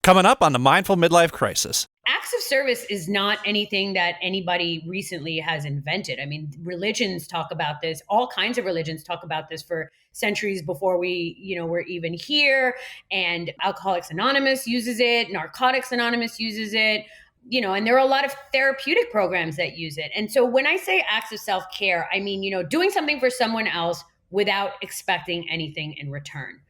Coming up on the Mindful Midlife Crisis. Acts of service is not anything that anybody recently has invented. I mean, religions talk about this. All kinds of religions talk about this for centuries before we, were even here. And Alcoholics Anonymous uses it. Narcotics Anonymous uses it. And there are a lot of therapeutic programs that use it. And so when I say acts of self-care, I mean, doing something for someone else without expecting anything in return.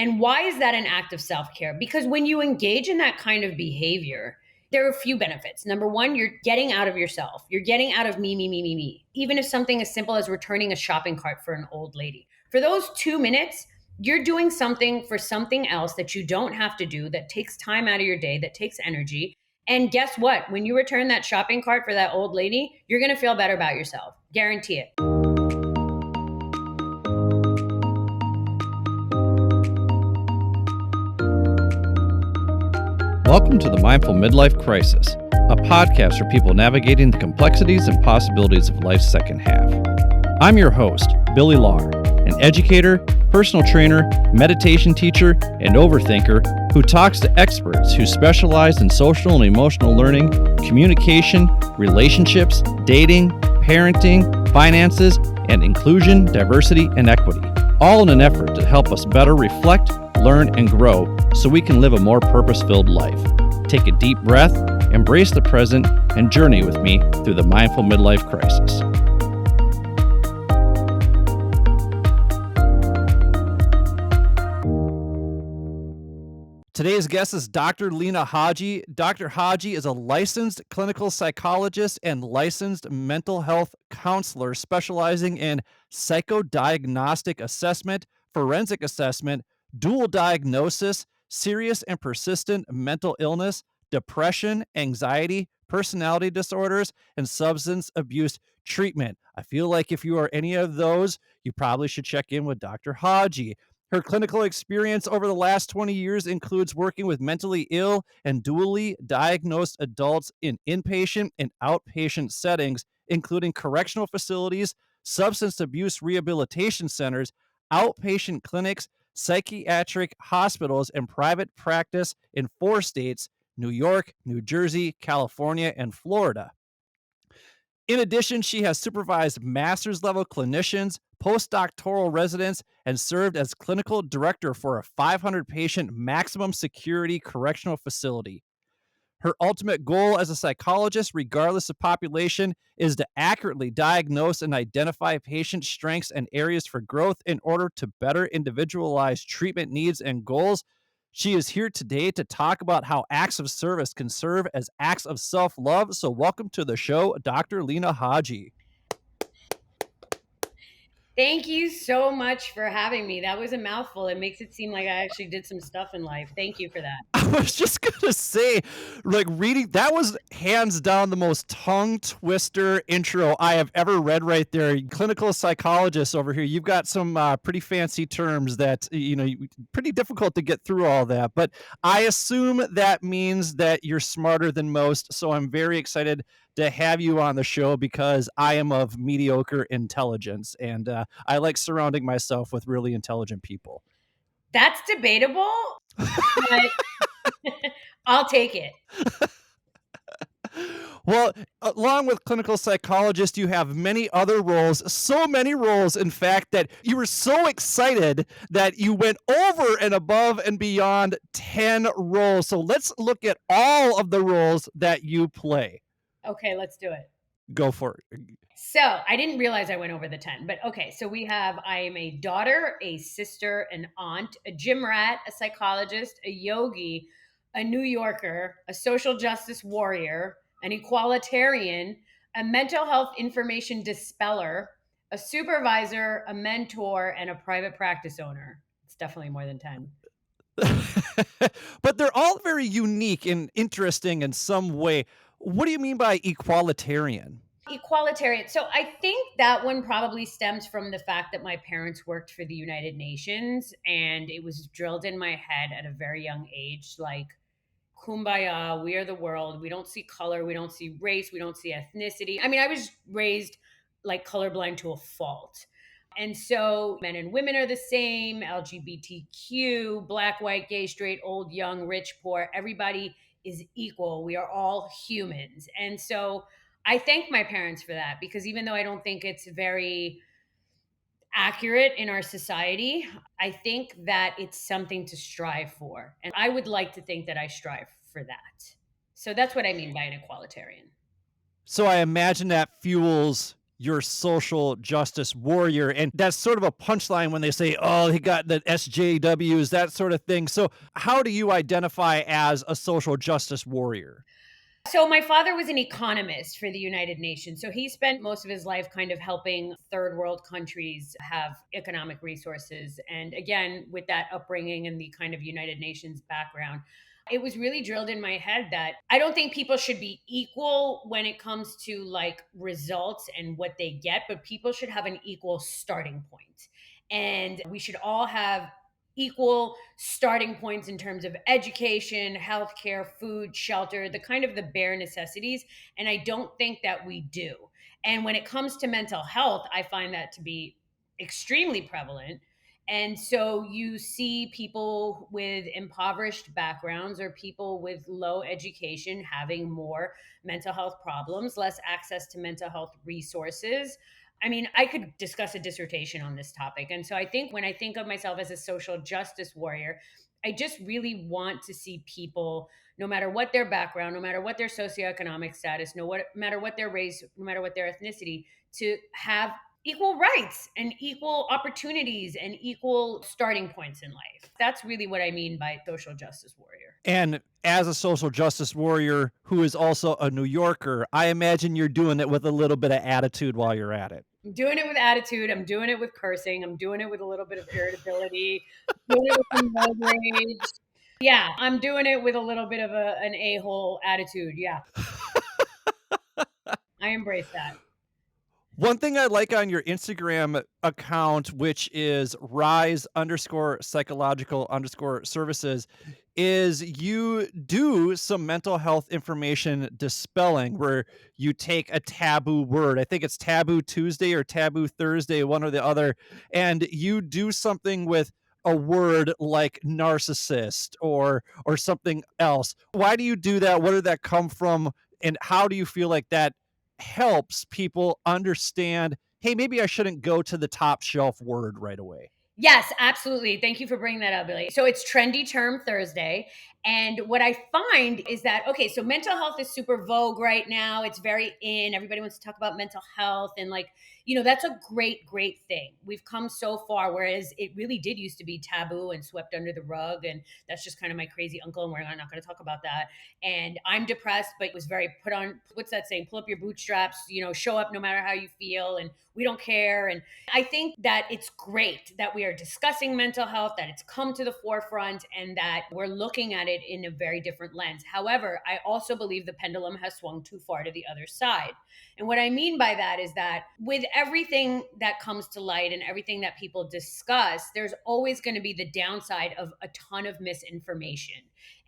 And why is that an act of self-care? Because when you engage in that kind of behavior, there are a few benefits. Number one, you're getting out of yourself. You're getting out of me. Even if something as simple as returning a shopping cart for an old lady. For those 2 minutes, you're doing something for something else that you don't have to do, that takes time out of your day, that takes energy. And guess what? When you return that shopping cart for that old lady, you're going to feel better about yourself. Guarantee it. Welcome to the Mindful Midlife Crisis, a podcast for people navigating the complexities and possibilities of life's second half. I'm your host, Billy Lahr, an educator, personal trainer, meditation teacher, and overthinker who talks to experts who specialize in social and emotional learning, communication, relationships, dating, parenting, finances, and inclusion, diversity, and equity, all in an effort to help us better reflect, learn, and grow so we can live a more purpose-filled life. Take a deep breath, embrace the present, and journey with me through the Mindful Midlife Crisis. Today's guest is Dr. Lina Haji. Dr. Haji is a licensed clinical psychologist and licensed mental health counselor specializing in psychodiagnostic assessment, forensic assessment, dual diagnosis, serious and persistent mental illness, depression, anxiety, personality disorders, and substance abuse treatment. I feel like if you are any of those, you probably should check in with Dr. Haji. Her clinical experience over the last 20 years includes working with mentally ill and dually diagnosed adults in inpatient and outpatient settings, including correctional facilities, substance abuse rehabilitation centers, outpatient clinics, psychiatric hospitals, and private practice in 4 states: New York, New Jersey, California, and Florida. In addition, she has supervised master's level clinicians, postdoctoral residents, and served as clinical director for a 500 patient maximum security correctional facility. Her ultimate goal as a psychologist, regardless of population, is to accurately diagnose and identify patient strengths and areas for growth in order to better individualize treatment needs and goals. She is here today to talk about how acts of service can serve as acts of self-love. So welcome to the show, Dr. Lina Haji. Thank you so much for having me. That was a mouthful. It makes it seem like I actually did some stuff in life. Thank you for that. I was just going to say, reading, that was hands down the most tongue twister intro I have ever read right there. Clinical psychologist over here. You've got some pretty fancy terms that, pretty difficult to get through all that. But I assume that means that you're smarter than most. So I'm very excited to have you on the show because I am of mediocre intelligence and I like surrounding myself with really intelligent people. That's debatable, but I'll take it. Well, along with clinical psychologist, you have many other roles, so many roles, in fact, that you were so excited that you went over and above and beyond 10 roles. So let's look at all of the roles that you play. Okay, let's do it. Go for it. So I didn't realize I went over the 10, but okay. So I am a daughter, a sister, an aunt, a gym rat, a psychologist, a yogi, a New Yorker, a social justice warrior, an equalitarian, a mental health information dispeller, a supervisor, a mentor, and a private practice owner. It's definitely more than 10. But they're all very unique and interesting in some way. What do you mean by equalitarian? Equalitarian. So I think that one probably stems from the fact that my parents worked for the United Nations and it was drilled in my head at a very young age, like, kumbaya, we are the world. We don't see color. We don't see race. We don't see ethnicity. I mean, I was raised like colorblind to a fault. And so men and women are the same, LGBTQ, black, white, gay, straight, old, young, rich, poor, everybody is equal. We are all humans. And so I thank my parents for that, because even though I don't think it's very accurate in our society, I think that it's something to strive for. And I would like to think that I strive for that. So that's what I mean by an equalitarian. So I imagine that fuels your social justice warrior. And that's sort of a punchline when they say, oh, he got the SJWs, that sort of thing. So, how do you identify as a social justice warrior? So my father was an economist for the United Nations. So he spent most of his life kind of helping third world countries have economic resources. And again, with that upbringing and the kind of United Nations background, it was really drilled in my head that I don't think people should be equal when it comes to like results and what they get, but people should have an equal starting point. And we should all have equal starting points in terms of education, healthcare, food, shelter, the kind of the bare necessities. And I don't think that we do. And when it comes to mental health, I find that to be extremely prevalent. And so you see people with impoverished backgrounds or people with low education having more mental health problems, less access to mental health resources. I mean, I could discuss a dissertation on this topic. And so I think when I think of myself as a social justice warrior, I just really want to see people, no matter what their background, no matter what their socioeconomic status, matter what their race, no matter what their ethnicity, to have equal rights and equal opportunities and equal starting points in life. That's really what I mean by social justice warrior. And as a social justice warrior who is also a New Yorker, I imagine you're doing it with a little bit of attitude while you're at it. I'm doing it with attitude. I'm doing it with cursing. I'm doing it with a little bit of irritability. Doing it with some road rage. Yeah, I'm doing it with a little bit of an a-hole attitude. Yeah, I embrace that. One thing I like on your Instagram account, which is rise underscore psychological underscore services, is you do some mental health information dispelling where you take a taboo word. I think it's Taboo Tuesday or Taboo Thursday, one or the other, and you do something with a word like narcissist or something else. Why do you do that? Where did that come from? And how do you feel like that helps people understand, hey, maybe I shouldn't go to the top shelf word right away? Yes, absolutely. Thank you for bringing that up, Billy. So it's Trendy Term Thursday. And what I find is that, okay, so mental health is super vogue right now. It's very in. Everybody wants to talk about mental health. And, like, that's a great, great thing. We've come so far, whereas it really did used to be taboo and swept under the rug. And that's just kind of my crazy uncle. And we're not going to talk about that. And I'm depressed, but it was very put on, what's that saying? Pull up your bootstraps, show up no matter how you feel. And we don't care. And I think that it's great that we are discussing mental health, that it's come to the forefront, and that we're looking at it in a very different lens. However, I also believe the pendulum has swung too far to the other side. And what I mean by that is that with everything that comes to light and everything that people discuss, there's always going to be the downside of a ton of misinformation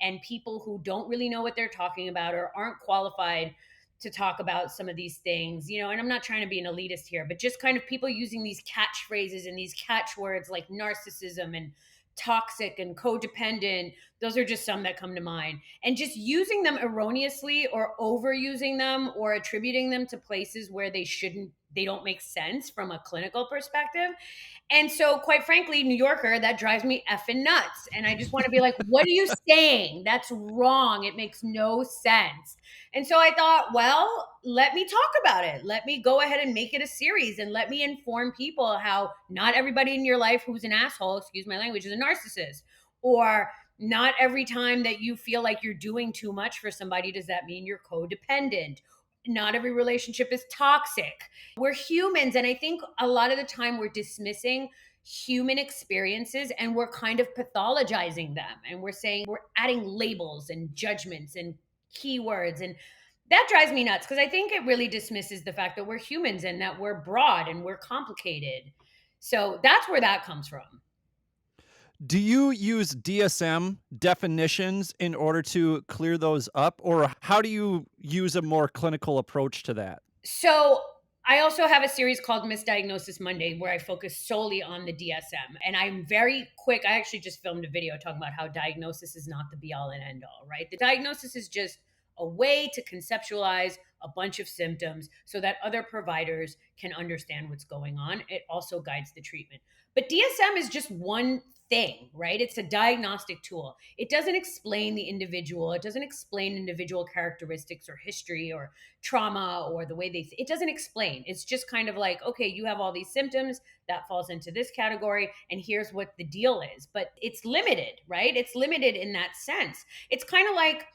and people who don't really know what they're talking about or aren't qualified to talk about some of these things, and I'm not trying to be an elitist here, but just kind of people using these catchphrases and these catchwords like narcissism and toxic and codependent. Those are just some that come to mind. And just using them erroneously or overusing them or attributing them to places where they don't make sense from a clinical perspective. And so, quite frankly, New Yorker, that drives me effing nuts. And I just want to be like, what are you saying? That's wrong. It makes no sense. And so I thought, well, let me talk about it. Let me go ahead and make it a series and let me inform people how not everybody in your life who's an asshole, excuse my language, is a narcissist. Or not every time that you feel like you're doing too much for somebody, does that mean you're codependent? Not every relationship is toxic. We're humans. And I think a lot of the time we're dismissing human experiences and we're kind of pathologizing them. And we're saying we're adding labels and judgments and keywords. And that drives me nuts because I think it really dismisses the fact that we're humans and that we're broad and we're complicated. So that's where that comes from. Do you use DSM definitions in order to clear those up, or how do you use a more clinical approach to that? So I also have a series called Misdiagnosis Monday where I focus solely on the DSM. And I'm very quick. I actually just filmed a video talking about how diagnosis is not the be all and end all, right? The diagnosis is just a way to conceptualize a bunch of symptoms so that other providers can understand what's going on. It also guides the treatment. But DSM is just one thing, right? It's a diagnostic tool. It doesn't explain the individual, it doesn't explain individual characteristics or history or trauma or the way it doesn't explain. It's just kind of like, okay, you have all these symptoms that falls into this category and here's what the deal is. But it's limited, right? It's limited in that sense. It's kind of like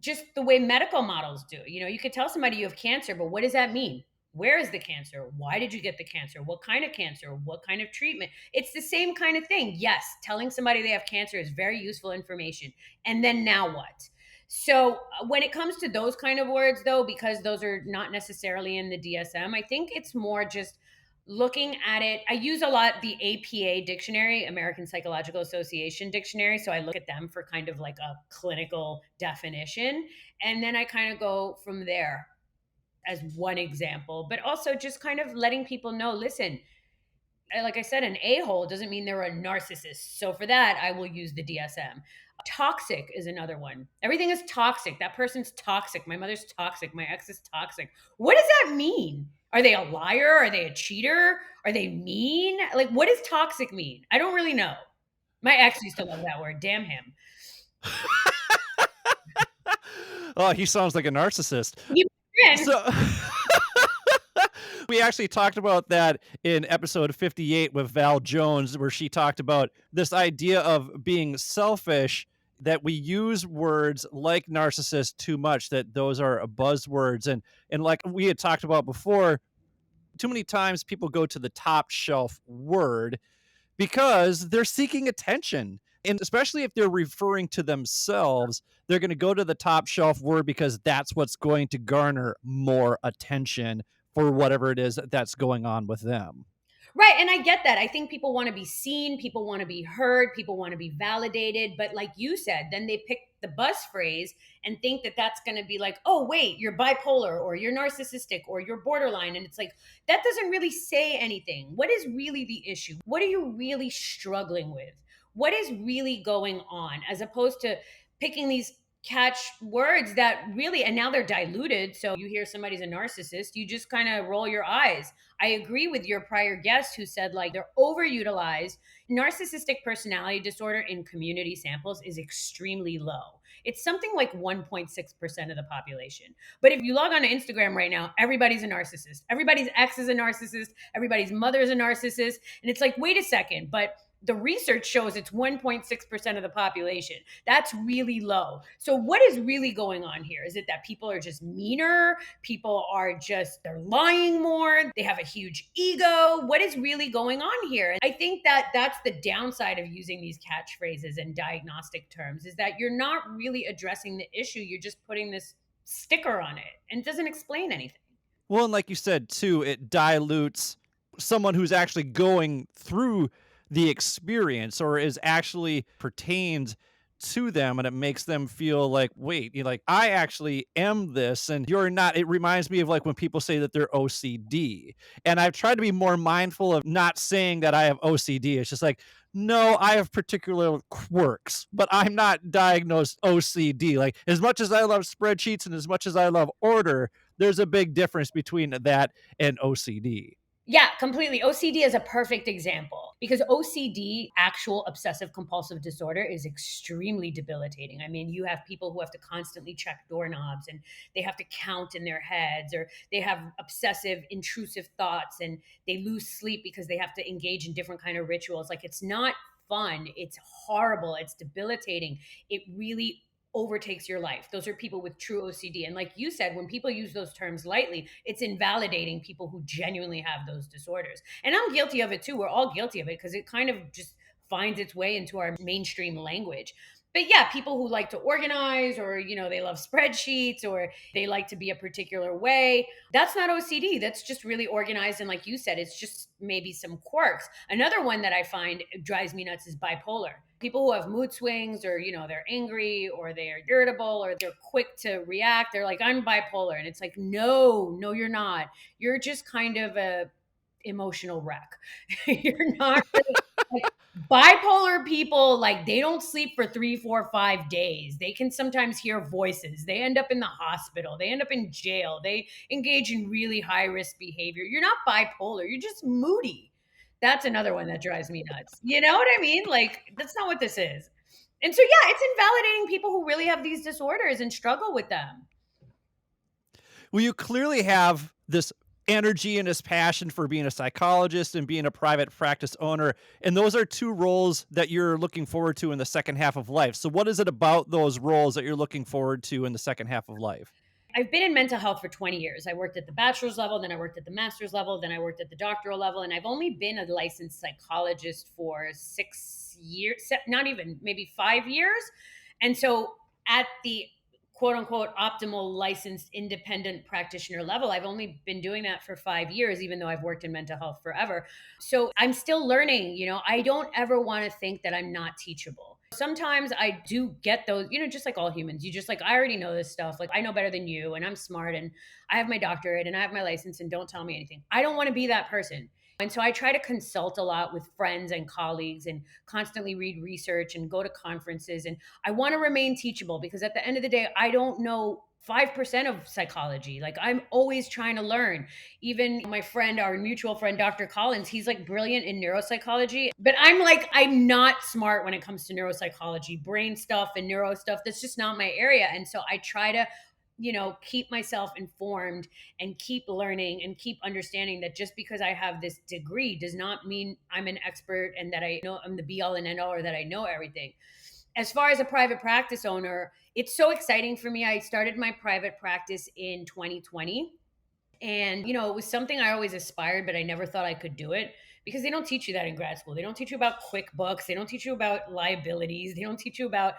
just the way medical models do. You know, you could tell somebody you have cancer, but what does that mean? Where is the cancer? Why did you get the cancer? What kind of cancer? What kind of treatment? It's the same kind of thing. Yes, telling somebody they have cancer is very useful information. And then now what? So when it comes to those kind of words, though, because those are not necessarily in the DSM, I think it's more just looking at it. I use a lot the APA dictionary, American Psychological Association dictionary. So I look at them for kind of like a clinical definition. And then I kind of go from there as one example, but also just kind of letting people know, listen, like I said, an a-hole doesn't mean they're a narcissist. So for that, I will use the DSM. Toxic is another one. Everything is toxic. That person's toxic. My mother's toxic. My ex is toxic. What does that mean? Are they a liar? Are they a cheater? Are they mean? Like, what does toxic mean? I don't really know. My ex used to love that word. Damn him. Oh, he sounds like a narcissist. You So we actually talked about that in episode 58 with Val Jones, where she talked about this idea of being selfish, that we use words like narcissist too much, that those are buzzwords. And like we had talked about before, too many times people go to the top shelf word because they're seeking attention. And especially if they're referring to themselves, they're going to go to the top shelf word because that's what's going to garner more attention for whatever it is that's going on with them. Right. And I get that. I think people want to be seen, people want to be heard, people want to be validated. But like you said, then they pick the buzz phrase and think that that's going to be like, oh, wait, you're bipolar or you're narcissistic or you're borderline. And it's like, that doesn't really say anything. What is really the issue? What are you really struggling with? What is really going on? As opposed to picking these catch words that really, and now they're diluted. So you hear somebody's a narcissist, you just kind of roll your eyes. I agree with your prior guest who said like they're overutilized. Narcissistic personality disorder in community samples is extremely low. It's something like 1.6% of the population. But if you log on to Instagram right now, everybody's a narcissist. Everybody's ex is a narcissist. Everybody's mother is a narcissist. And it's like, wait a second, but the research shows it's 1.6% of the population. That's really low. So what is really going on here? Is it that people are just meaner? People are just, they're lying more. They have a huge ego. What is really going on here? And I think that that's the downside of using these catchphrases and diagnostic terms is that you're not really addressing the issue. You're just putting this sticker on it and it doesn't explain anything. Well, and like you said too, it dilutes someone who's actually going through the experience or is actually pertains to them, and it makes them feel like, wait, you're like, I actually am this and you're not. It reminds me of like when people say that they're OCD, and I've tried to be more mindful of not saying that I have OCD. It's just like, no, I have particular quirks, but I'm not diagnosed OCD. Like, as much as I love spreadsheets and as much as I love order, there's a big difference between that and OCD. Yeah, completely. OCD is a perfect example because OCD, actual obsessive compulsive disorder, is extremely debilitating. I mean, you have people who have to constantly check doorknobs and they have to count in their heads, or they have obsessive, intrusive thoughts and they lose sleep because they have to engage in different kind of rituals. Like, it's not fun. It's horrible. It's debilitating. It really overtakes your life. Those are people with true OCD. And like you said, when people use those terms lightly, it's invalidating people who genuinely have those disorders. And I'm guilty of it too. We're all guilty of it because it kind of just finds its way into our mainstream language. But yeah, people who like to organize, or they love spreadsheets, or they like to be a particular way, that's not OCD. That's just really organized, and like you said, it's just maybe some quirks. Another one that I find drives me nuts is bipolar. People who have mood swings, or they're angry, or they're irritable, or they're quick to react, they're like, I'm bipolar. And it's like, no, no, you're not. You're just kind of a emotional wreck. You're not really like, bipolar people, like, they don't sleep for 3, 4, 5 days. They can sometimes hear voices. They end up in the hospital. They end up in jail. They engage in really high risk behavior. You're not bipolar. You're just moody. That's another one that drives me nuts. You know what I mean? Like, that's not what this is. And so, yeah, it's invalidating people who really have these disorders and struggle with them. Well, you clearly have this energy and this passion for being a psychologist and being a private practice owner. And those are two roles that you're looking forward to in the second half of life. So, what is it about those roles that you're looking forward to in the second half of life? I've been in mental health for 20 years. I worked at the bachelor's level, then I worked at the master's level, then I worked at the doctoral level, and I've only been a licensed psychologist for 6 years, not even, maybe 5 years. And so at the quote unquote optimal licensed independent practitioner level, I've only been doing that for 5 years, even though I've worked in mental health forever. So I'm still learning. I don't ever want to think that I'm not teachable. Sometimes I do get those, just like all humans, you just like, I already know this stuff. Like, I know better than you, and I'm smart, and I have my doctorate, and I have my license, and don't tell me anything. I don't want to be that person. And so I try to consult a lot with friends and colleagues, and constantly read research and go to conferences. And I want to remain teachable, because at the end of the day, I don't know 5% of psychology. Like, I'm always trying to learn. Even my friend, our mutual friend, Dr. Collins, he's like brilliant in neuropsychology, but I'm not smart when it comes to neuropsychology, brain stuff and neuro stuff. That's just not my area. And so I try to keep myself informed and keep learning and keep understanding that just because I have this degree does not mean I'm an expert and that I know I'm the be all and end all, or that I know everything. As far as a private practice owner, it's so exciting for me. I started my private practice in 2020. And, it was something I always aspired, but I never thought I could do it, because they don't teach you that in grad school. They don't teach you about QuickBooks. They don't teach you about liabilities. They don't teach you about,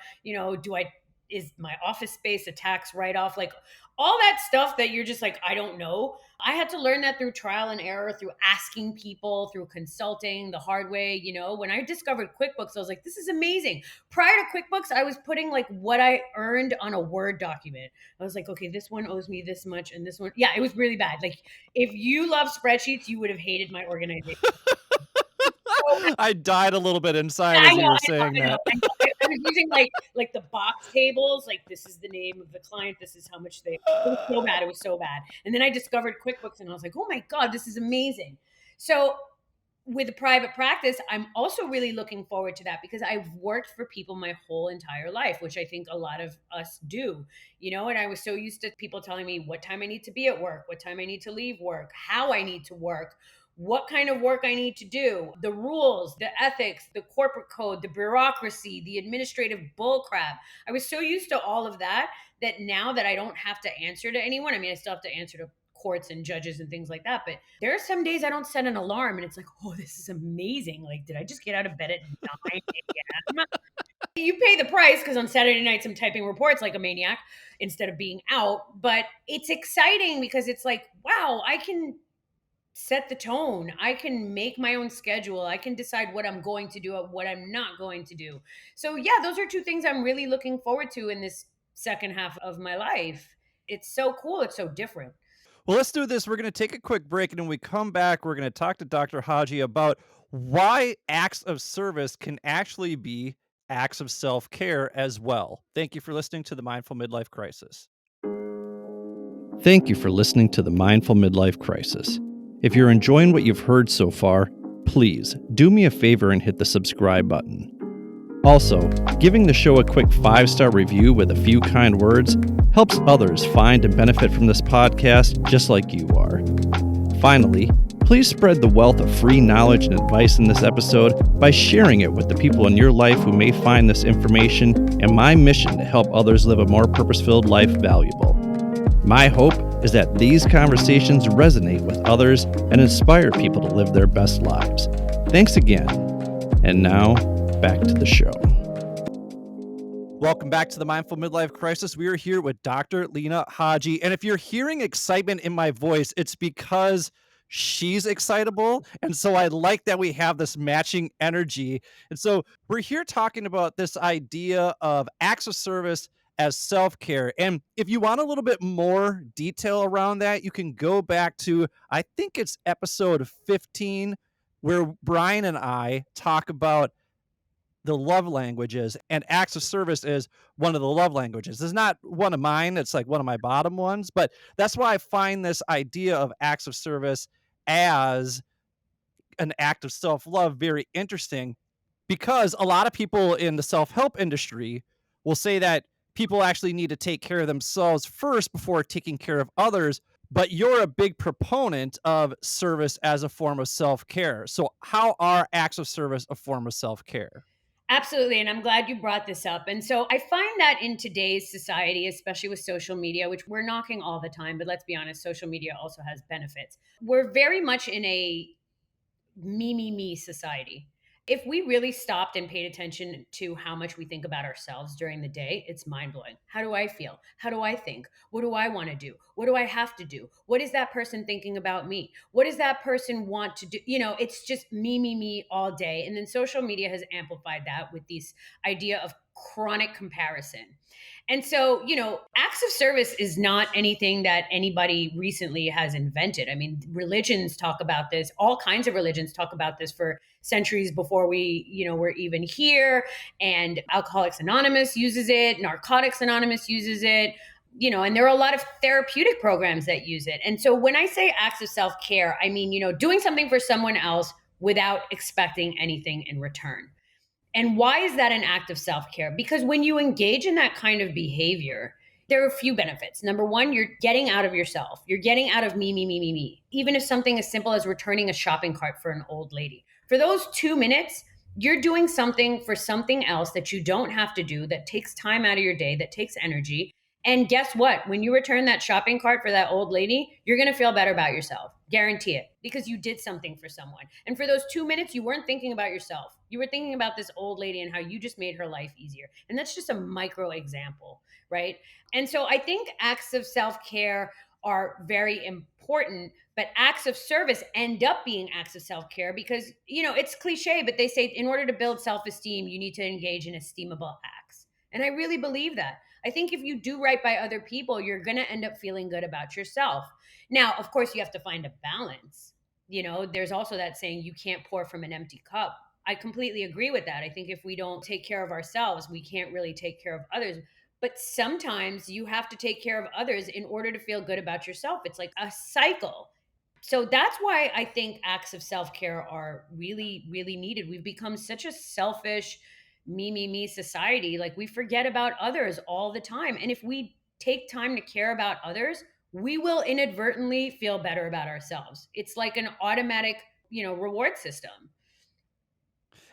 is my office space a tax write off? Like, all that stuff that you're just like, I don't know. I had to learn that through trial and error, through asking people, through consulting the hard way. When I discovered QuickBooks, I was like, this is amazing. Prior to QuickBooks, I was putting like what I earned on a Word document. I was like, okay, this one owes me this much, and this one, yeah, it was really bad. Like, if you love spreadsheets, you would have hated my organization. So I died a little bit inside I as know, you were I know, saying I know, that. I know. I was using like the box tables, like, this is the name of the client, this is how much they. It was so bad, it was so bad. And then I discovered QuickBooks, and I was like, oh my god, this is amazing. So with a private practice, I'm also really looking forward to that, because I've worked for people my whole entire life, which I think a lot of us do, and I was so used to people telling me what time I need to be at work, what time I need to leave work, how I need to work, what kind of work I need to do, the rules, the ethics, the corporate code, the bureaucracy, the administrative bullcrap. I was so used to all of that, that now that I don't have to answer to anyone, I mean, I still have to answer to courts and judges and things like that. But there are some days I don't set an alarm, and it's like, oh, this is amazing. Like, did I just get out of bed at 9 a.m.? You pay the price, because on Saturday nights I'm typing reports like a maniac instead of being out. But it's exciting, because it's like, wow, I can set the tone. I can make my own schedule. I can decide what I'm going to do and what I'm not going to do. So, yeah, those are two things I'm really looking forward to in this second half of my life. It's so cool. It's so different. Well, let's do this. We're going to take a quick break, and when we come back, we're going to talk to Dr. Haji about why acts of service can actually be acts of self care as well. Thank you for listening to the Mindful Midlife Crisis. Thank you for listening to the Mindful Midlife Crisis. If you're enjoying what you've heard so far, please do me a favor and hit the subscribe button. Also, giving the show a quick 5-star review with a few kind words helps others find and benefit from this podcast just like you are. Finally, please spread the wealth of free knowledge and advice in this episode by sharing it with the people in your life who may find this information and my mission to help others live a more purpose-filled life valuable. My hope is that these conversations resonate with others and inspire people to live their best lives. Thanks again. And now, back to the show. Welcome back to the Mindful Midlife Crisis. We are here with Dr. Lina Haji. And if you're hearing excitement in my voice, it's because she's excitable. And so I like that we have this matching energy. And so we're here talking about this idea of acts of service as self care. And if you want a little bit more detail around that, you can go back to, I think it's episode 15, where Brian and I talk about the love languages, and acts of service is one of the love languages. It's not one of mine, it's like one of my bottom ones, but that's why I find this idea of acts of service as an act of self-love very interesting, because a lot of people in the self-help industry will say that people actually need to take care of themselves first before taking care of others, but you're a big proponent of service as a form of self-care. So how are acts of service a form of self-care? Absolutely. And I'm glad you brought this up. And so I find that in today's society, especially with social media, which we're knocking all the time, but let's be honest, social media also has benefits. We're very much in a me society. If we really stopped and paid attention to how much we think about ourselves during the day, it's mind blowing. How do I feel? How do I think? What do I want to do? What do I have to do? What is that person thinking about me? What does that person want to do? It's just me all day. And then social media has amplified that with this idea of chronic comparison. And so, acts of service is not anything that anybody recently has invented. I mean, religions talk about this, all kinds of religions talk about this for centuries before we, were even here. And Alcoholics Anonymous uses it, Narcotics Anonymous uses it. And there are a lot of therapeutic programs that use it. And so when I say acts of self care, I mean, doing something for someone else without expecting anything in return. And why is that an act of self care? Because when you engage in that kind of behavior, there are a few benefits. Number one, you're getting out of yourself. You're getting out of me. Even if something as simple as returning a shopping cart for an old lady. For those 2 minutes, you're doing something for something else that you don't have to do, that takes time out of your day, that takes energy. And guess what? When you return that shopping cart for that old lady, you're going to feel better about yourself. Guarantee it, because you did something for someone. And for those 2 minutes, you weren't thinking about yourself. You were thinking about this old lady and how you just made her life easier. And that's just a micro example, right? And so I think acts of self care are very important, but acts of service end up being acts of self care because, it's cliche, but they say in order to build self esteem, you need to engage in esteemable acts. And I really believe that. I think if you do right by other people, you're going to end up feeling good about yourself. Now, of course, you have to find a balance. There's also that saying, you can't pour from an empty cup. I completely agree with that. I think if we don't take care of ourselves, we can't really take care of others. But sometimes you have to take care of others in order to feel good about yourself. It's like a cycle. So that's why I think acts of self care are really, really needed. We've become such a selfish, me society. Like we forget about others all the time. And if we take time to care about others, we will inadvertently feel better about ourselves. It's like an automatic, reward system.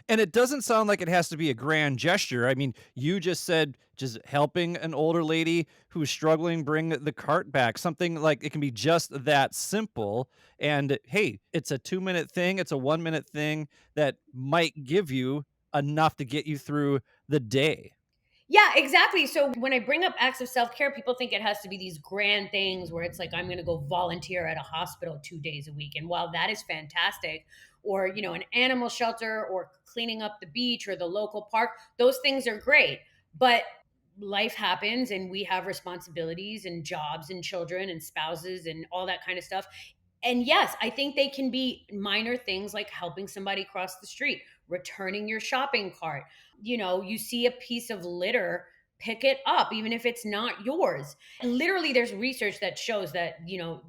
And it doesn't sound like it has to be a grand gesture. I mean, you just said just helping an older lady who's struggling bring the cart back. Something like it can be just that simple. And hey, it's a 2 minute thing, it's a 1 minute thing that might give you enough to get you through the day. Yeah, exactly. So when I bring up acts of self care, people think it has to be these grand things where it's like, I'm going to go volunteer at a hospital 2 days a week. And while that is fantastic, or, an animal shelter or cleaning up the beach or the local park, those things are great. But life happens and we have responsibilities and jobs and children and spouses and all that kind of stuff. And yes, I think they can be minor things like helping somebody cross the street, returning your shopping cart. You see a piece of litter, pick it up, even if it's not yours. And literally, there's research that shows that,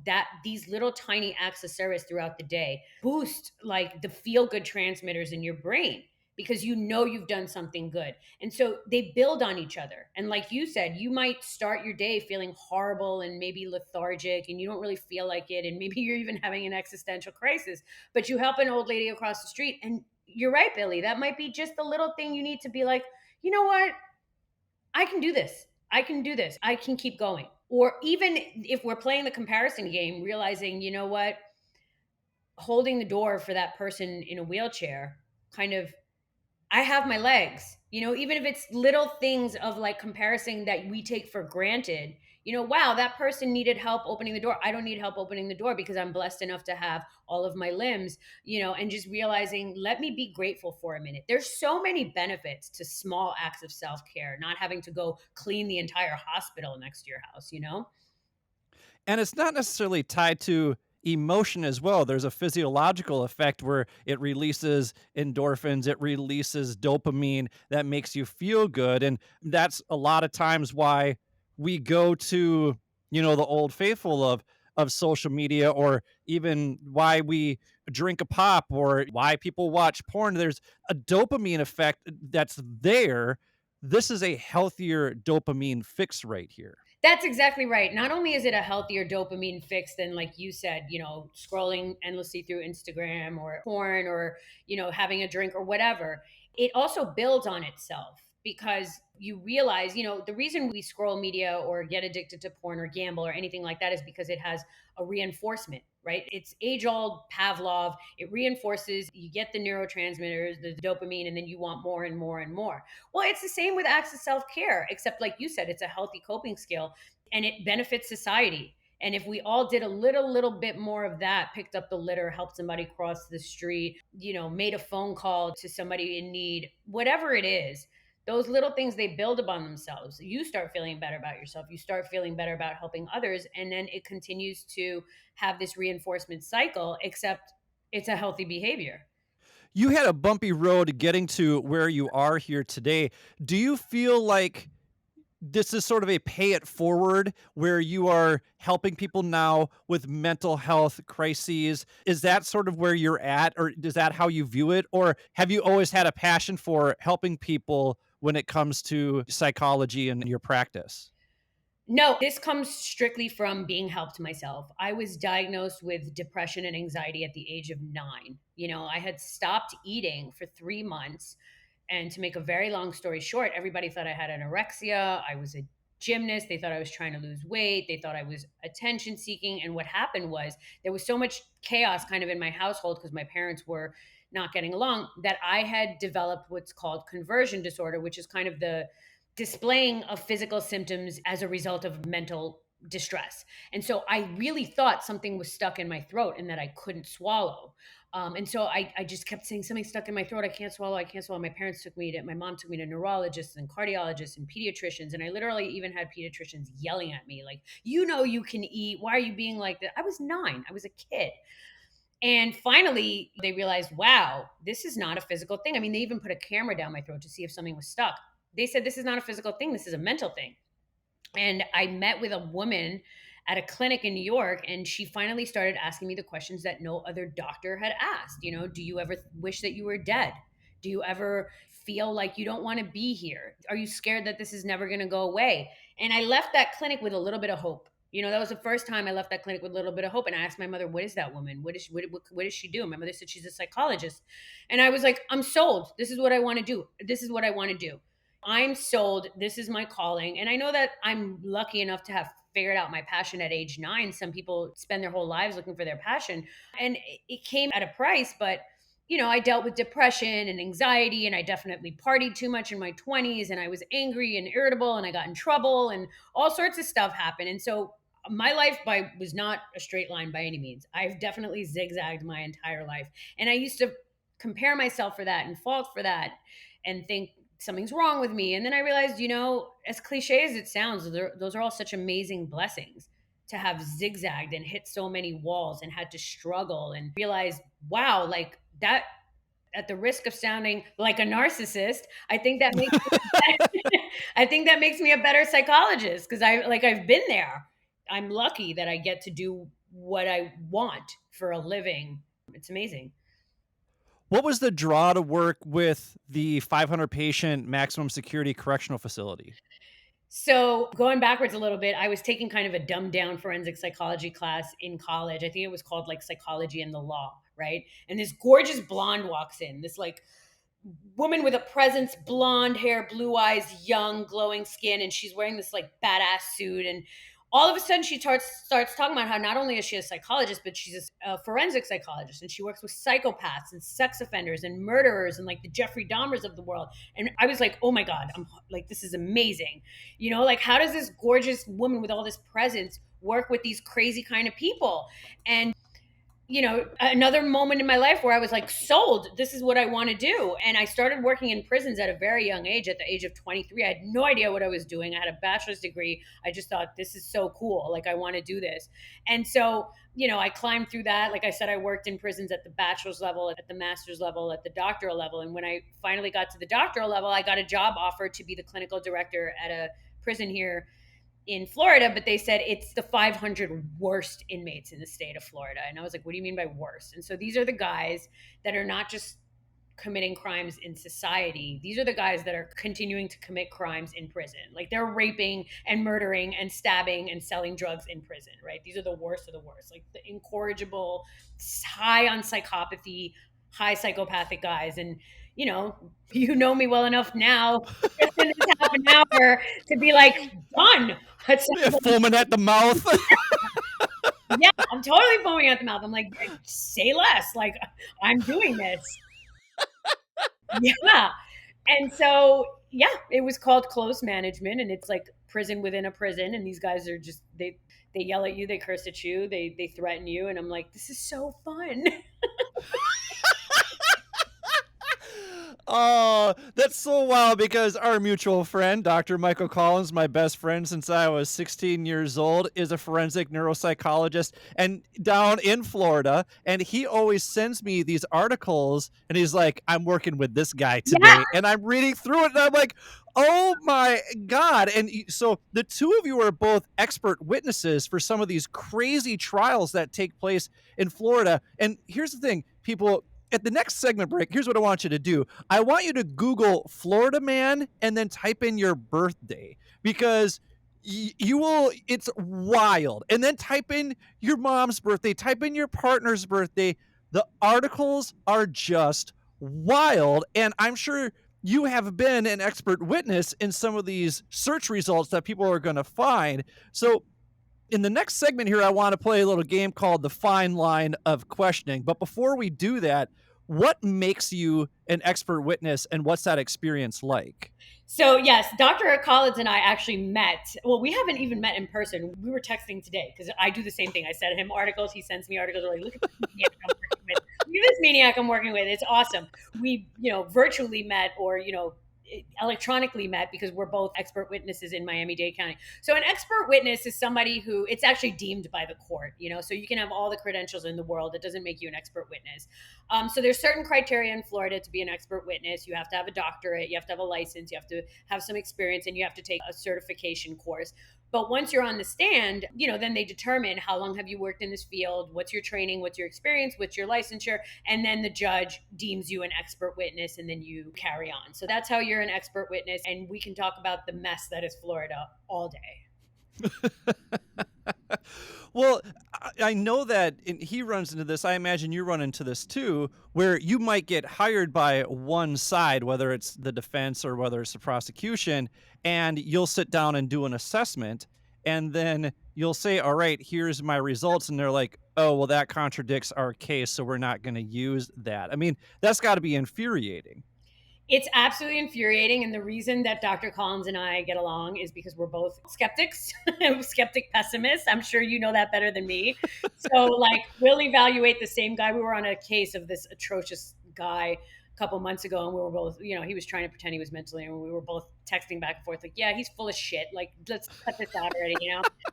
that these little tiny acts of service throughout the day boost like the feel good transmitters in your brain because you've done something good. And so they build on each other. And like you said, you might start your day feeling horrible and maybe lethargic and you don't really feel like it. And maybe you're even having an existential crisis, but you help an old lady across the street. And you're right, Billy, that might be just the little thing you need to be like, you know what? I can do this. I can do this. I can keep going. Or even if we're playing the comparison game, realizing, you know what? Holding the door for that person in a wheelchair kind of I have my legs. Even if it's little things of like comparison that we take for granted, wow, that person needed help opening the door. I don't need help opening the door because I'm blessed enough to have all of my limbs, and just realizing, let me be grateful for a minute. There's so many benefits to small acts of self care, not having to go clean the entire hospital next to your house. And it's not necessarily tied to emotion as well. There's a physiological effect where it releases endorphins, it releases dopamine that makes you feel good. And that's a lot of times why we go to, the old faithful of social media, or even why we drink a pop, or why people watch porn. There's a dopamine effect that's there. This is a healthier dopamine fix right here. That's exactly right. Not only is it a healthier dopamine fix than, like you said, scrolling endlessly through Instagram or porn, or, having a drink or whatever, it also builds on itself because you realize, the reason we scroll media or get addicted to porn or gamble or anything like that is because it has a reinforcement, right? It's age old Pavlov. It reinforces, you get the neurotransmitters, the dopamine, and then you want more and more and more. Well, it's the same with acts of self care, except like you said, it's a healthy coping skill and it benefits society. And if we all did a little bit more of that, picked up the litter, helped somebody cross the street, made a phone call to somebody in need, whatever it is, those little things, they build upon themselves. You start feeling better about yourself. You start feeling better about helping others. And then it continues to have this reinforcement cycle, except it's a healthy behavior. You had a bumpy road getting to where you are here today. Do you feel like this is sort of a pay it forward where you are helping people now with mental health crises? Is that sort of where you're at, or is that how you view it? Or have you always had a passion for helping people when it comes to psychology and your practice? No, this comes strictly from being helped myself. I was diagnosed with depression and anxiety at the age of 9. I had stopped eating for 3 months. And to make a very long story short, everybody thought I had anorexia. I was a gymnast. They thought I was trying to lose weight. They thought I was attention seeking. And what happened was there was so much chaos kind of in my household because my parents were not getting along, that I had developed what's called conversion disorder, which is kind of the displaying of physical symptoms as a result of mental distress. And so I really thought something was stuck in my throat and that I couldn't swallow. And so I just kept saying, something's stuck in my throat. I can't swallow. I can't swallow. My mom took me to neurologists and cardiologists and pediatricians. And I literally even had pediatricians yelling at me, like, you can eat. Why are you being like that? I was 9. I was a kid. And finally, they realized, wow, this is not a physical thing. I mean, they even put a camera down my throat to see if something was stuck. They said, this is not a physical thing. This is a mental thing. And I met with a woman at a clinic in New York, and she finally started asking me the questions that no other doctor had asked. Do you ever wish that you were dead? Do you ever feel like you don't want to be here? Are you scared that this is never going to go away? And I left that clinic with a little bit of hope. That was the first time I left that clinic with a little bit of hope. And I asked my mother, what is that woman? What does she do? My mother said she's a psychologist. And I was like, I'm sold. This is what I want to do. This is what I want to do. I'm sold. This is my calling. And I know that I'm lucky enough to have figured out my passion at age 9. Some people spend their whole lives looking for their passion. And it came at a price, but I dealt with depression and anxiety, and I definitely partied too much in my 20s, and I was angry and irritable, and I got in trouble, and all sorts of stuff happened. And so my life was not a straight line by any means. I've definitely zigzagged my entire life. And I used to compare myself for that and fault for that and think something's wrong with me. And then I realized, as cliche as it sounds, those are all such amazing blessings to have zigzagged and hit so many walls and had to struggle and realize, wow, like that, at the risk of sounding like a narcissist, I think that makes I think that makes me a better psychologist because I've been there. I'm lucky that I get to do what I want for a living. It's amazing. What was the draw to work with the 500 patient maximum security correctional facility? So, going backwards a little bit, I was taking kind of a dumbed down forensic psychology class in college. I think it was called like psychology and the law, right? And this gorgeous blonde walks in, this like woman with a presence, blonde hair, blue eyes, young, glowing skin, and she's wearing this like badass suit. And all of a sudden she starts talking about how not only is she a psychologist, but she's a forensic psychologist, and she works with psychopaths and sex offenders and murderers and like the Jeffrey Dahmers of the world. And I was like, oh my God, I'm like, this is amazing. Like how does this gorgeous woman with all this presence work with these crazy kind of people? And another moment in my life where I was like, sold, this is what I want to do. And I started working in prisons at a very young age, at the age of 23. I had no idea what I was doing. I had a bachelor's degree. I just thought, this is so cool. Like, I want to do this. And so, I climbed through that. Like I said, I worked in prisons at the bachelor's level, at the master's level, at the doctoral level. And when I finally got to the doctoral level, I got a job offer to be the clinical director at a prison here in Florida, but they said it's the 500 worst inmates in the state of Florida. And I was like, what do you mean by worst? And so these are the guys that are not just committing crimes in society. These are the guys that are continuing to commit crimes in prison. Like they're raping and murdering and stabbing and selling drugs in prison, right? These are the worst of the worst, like the incorrigible, high on psychopathy, high psychopathic guys. And me well enough now just in this half an hour to be like, done. That Yeah, sounds like, foaming at the mouth. yeah, I'm totally foaming at the mouth. I'm like, say less. Like, I'm doing this. Yeah. And so, yeah, it was called close management, and it's like prison within a prison. And these guys are just they yell at you, they curse at you, they threaten you, and I'm like, this is so fun. Oh, that's so wild because our mutual friend, Dr. Michael Collins, my best friend since I was 16 years old, is a forensic neuropsychologist and down in Florida. And he always sends me these articles and he's like, I'm working with this guy Yeah. today. And I'm reading through it and I'm like, oh my God. And so the two of you are both expert witnesses for some of these crazy trials that take place in Florida. And here's the thing, people, at the next segment break, here's what I want you to do. I want you to Google Florida man and then type in your birthday because you will, it's wild. And then type in your mom's birthday, type in your partner's birthday. The articles are just wild. And I'm sure you have been an expert witness in some of these search results that people are going to find. So in the next segment here, I want to play a little game called the fine line of questioning. But before we do that, what makes you an expert witness and what's that experience like? So yes, Dr. Collins and I actually met. Well, we haven't even met in person. We were texting today because I do the same thing. I send him articles. He sends me articles. We're like, look at this maniac I'm working with. Look at this maniac I'm working with. It's awesome. We, virtually met or, electronically met because we're both expert witnesses in Miami-Dade County. So an expert witness is somebody who it's actually deemed by the court, so you can have all the credentials in the world. It doesn't make you an expert witness. So there's certain criteria in Florida to be an expert witness. You have to have a doctorate, you have to have a license, you have to have some experience, and you have to take a certification course. But once you're on the stand, then they determine how long have you worked in this field, what's your training, what's your experience, what's your licensure, and then the judge deems you an expert witness, and then you carry on. So that's how you're an expert witness, and we can talk about the mess that is Florida all day. Well, I know that he runs into this. I imagine you run into this too, where you might get hired by one side, whether it's the defense or whether it's the prosecution, and you'll sit down and do an assessment. And then you'll say, all right, here's my results. And they're like, oh, well, that contradicts our case. So we're not going to use that. I mean, that's got to be infuriating. It's absolutely infuriating. And the reason that Dr. Collins and I get along is because we're both skeptics, skeptic pessimists. I'm sure you know that better than me. So, like, we'll evaluate the same guy. We were on a case of this atrocious guy a couple months ago, and we were both, he was trying to pretend he was mentally, and we were both texting back and forth, like, yeah, he's full of shit. Like, let's cut this out already.